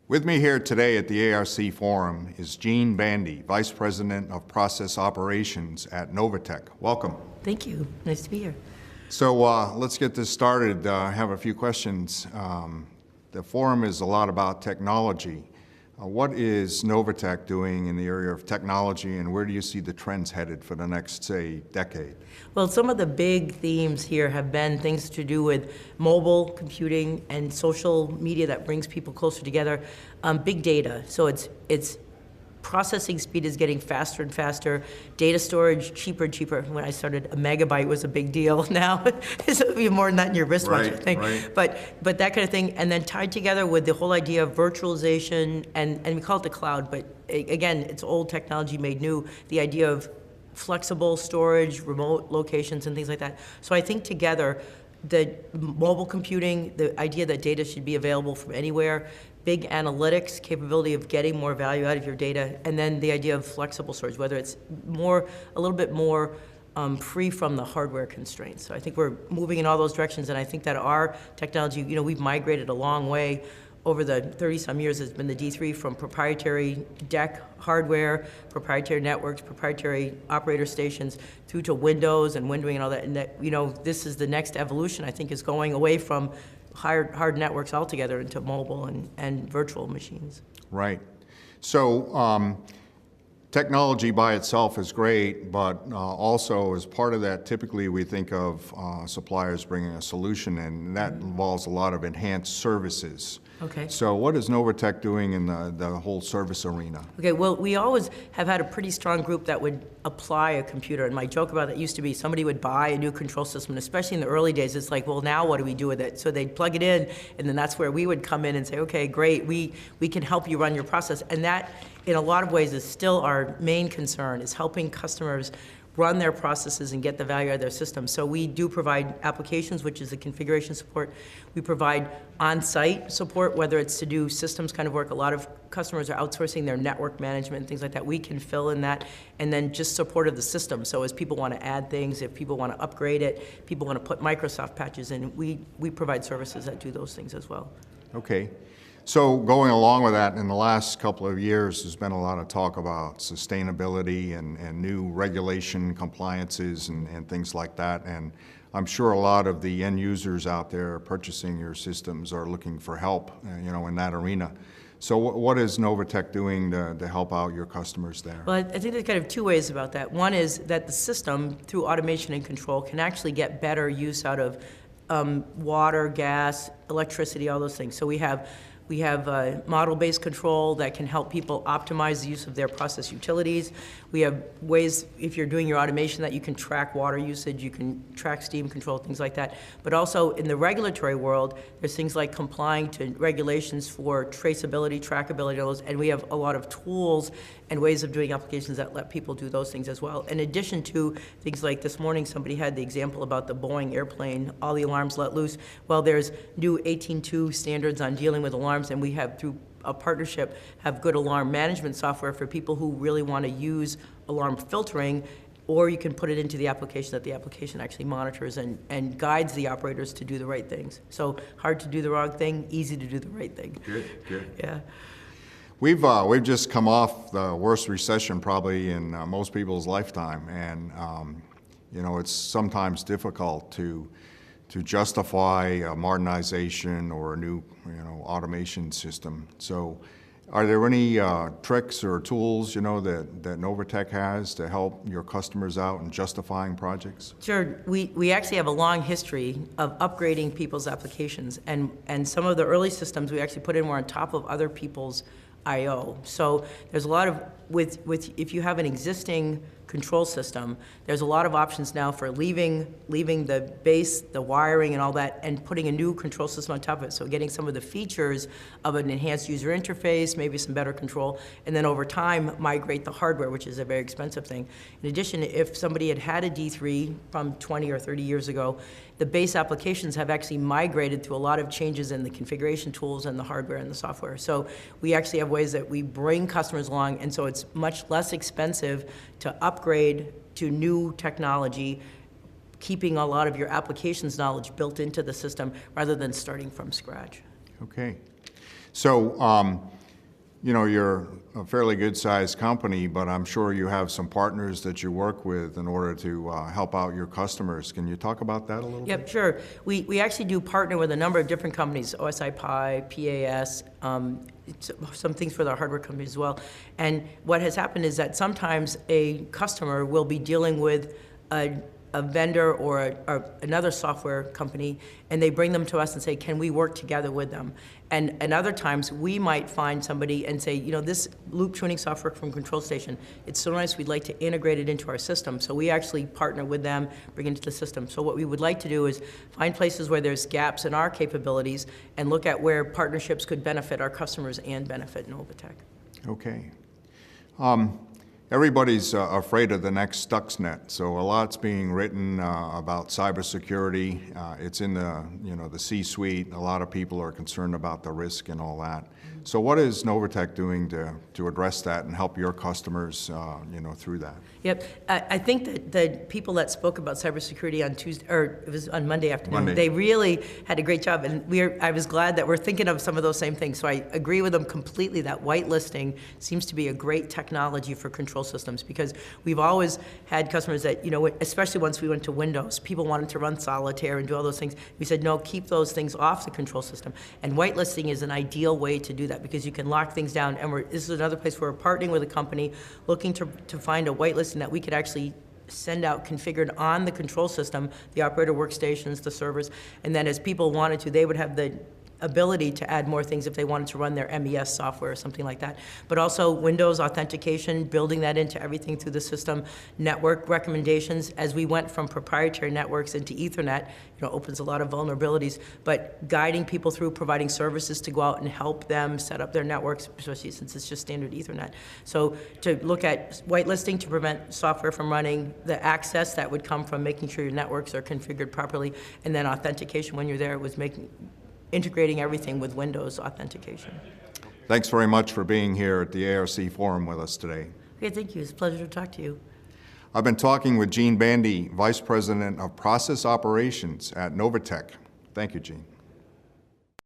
With me here today at the ARC Forum is Bandy, Vice President of Process Operations at Novitec. Welcome. Thank you. Nice to be here. So let's get this started. I have a few questions. The forum is a lot about technology. What is Novitec doing in the area of technology, and where do you see the trends headed for the next, say, decade? Well, some of the big themes here have been things to do with mobile computing and social media that brings people closer together. Big data. So it's processing speed is getting faster and faster. Data storage, cheaper and cheaper. When I started, a megabyte was a big deal. Now it's even more than that in your wristwatch, I think. Right. But that kind of thing, and then tied together with the whole idea of virtualization, and we call it the cloud, but again, it's old technology made new. The idea of flexible storage, remote locations, and things like that. So I think together, the mobile computing, the idea that data should be available from anywhere, big analytics, capability of getting more value out of your data, and then the idea of flexible storage, whether it's a little bit more free from the hardware constraints. So I think we're moving in all those directions, and I think that our technology, we've migrated a long way over the 30-some years. Has been the D3 from proprietary DEC hardware, proprietary networks, proprietary operator stations, through to Windows and windowing and all that. And that, this is the next evolution, I think, is going away from hard networks altogether into mobile and virtual machines. Right. So technology by itself is great, but also as part of that, typically we think of suppliers bringing a solution, and that involves a lot of enhanced services. Okay. So what is Novitec doing in the whole service arena? Okay, well, we always have had a pretty strong group that would apply a computer, and my joke about that used to be somebody would buy a new control system, and especially in the early days, it's like, well, now what do we do with it? So they'd plug it in, and then that's where we would come in and say, okay, great, we can help you run your process. And that, in a lot of ways, is still our main concern, is helping customers run their processes and get the value out of their system. So we do provide applications, which is the configuration support. We provide on-site support, whether it's to do systems kind of work. A lot of customers are outsourcing their network management and things like that. We can fill in that, and then just support of the system. So as people want to add things, if people want to upgrade it, people want to put Microsoft patches in, we provide services that do those things as well. Okay. So going along with that, in the last couple of years, there's been a lot of talk about sustainability and new regulation compliances and things like that. And I'm sure a lot of the end users out there purchasing your systems are looking for help, in that arena. So what is Novitec doing to help out your customers there? Well, I think there's kind of two ways about that. One is that the system, through automation and control, can actually get better use out of water, gas, electricity, all those things. So we have model-based control that can help people optimize the use of their process utilities. We have ways, if you're doing your automation, that you can track water usage, you can track steam control, things like that. But also in the regulatory world, there's things like complying to regulations for traceability, trackability, all those, and we have a lot of tools and ways of doing applications that let people do those things as well. In addition to things like this morning, somebody had the example about the Boeing airplane, all the alarms let loose. Well, there's new 18.2 standards on dealing with alarms, and we have, through a partnership, have good alarm management software for people who really want to use alarm filtering, or you can put it into the application that the application actually monitors and guides the operators to do the right things. So hard to do the wrong thing, easy to do the right thing. Good. Yeah. We've just come off the worst recession probably in most people's lifetime, and it's sometimes difficult to justify a modernization or a new automation system. So are there any tricks or tools that Novitec has to help your customers out in justifying projects? Sure. We actually have a long history of upgrading people's applications, and some of the early systems we actually put in were on top of other people's I/O. So there's a lot of, if you have an existing control system, there's a lot of options now for leaving the base, the wiring and all that, and putting a new control system on top of it. So getting some of the features of an enhanced user interface, maybe some better control, and then over time migrate the hardware, which is a very expensive thing. In addition, if somebody had a D3 from 20 or 30 years ago, the base applications have actually migrated through a lot of changes in the configuration tools and the hardware and the software. So we actually have ways that we bring customers along, and so it's much less expensive to upgrade to new technology, keeping a lot of your applications knowledge built into the system rather than starting from scratch. Okay. So You know, you're a fairly good-sized company, but I'm sure you have some partners that you work with in order to help out your customers. Can you talk about that a little bit? Yep, sure. We actually do partner with a number of different companies, OSI Pi, PAS, some things for the hardware companies as well. And what has happened is that sometimes a customer will be dealing with a vendor or another software company, and they bring them to us and say, can we work together with them? And other times, we might find somebody and say, you know, this loop tuning software from Control Station, it's so nice, we'd like to integrate it into our system. So we actually partner with them, bring it into the system. So what we would like to do is find places where there's gaps in our capabilities and look at where partnerships could benefit our customers and benefit Novitec. Okay. Everybody's afraid of the next Stuxnet, so a lot's being written about cybersecurity. It's in the C-suite. A lot of people are concerned about the risk and all that. So what is Novitec doing to address that and help your customers, through that? Yep, I think that the people that spoke about cybersecurity on Tuesday, or it was on Monday afternoon, they really had a great job, and I was glad that we're thinking of some of those same things. So I agree with them completely that whitelisting seems to be a great technology for control systems, because we've always had customers that, especially once we went to Windows, people wanted to run solitaire and do all those things. We said, no, keep those things off the control system. And whitelisting is an ideal way to do that, because you can lock things down. And this is another place where we're partnering with a company looking to find a whitelisting that we could actually send out configured on the control system, the operator workstations, the servers, and then as people wanted to, they would have the ability to add more things if they wanted to run their MES software or something like that. But also Windows authentication, building that into everything through the system, network recommendations. As we went from proprietary networks into Ethernet, opens a lot of vulnerabilities, but guiding people through, providing services to go out and help them set up their networks, especially since it's just standard Ethernet. So to look at whitelisting to prevent software from running, the access that would come from making sure your networks are configured properly, and then authentication when you're there was integrating everything with Windows authentication. Thanks very much for being here at the ARC Forum with us today. Okay, thank you. It's a pleasure to talk to you. I've been talking with Gene Bandy, Vice President of Process Operations at Novitec. Thank you, Gene.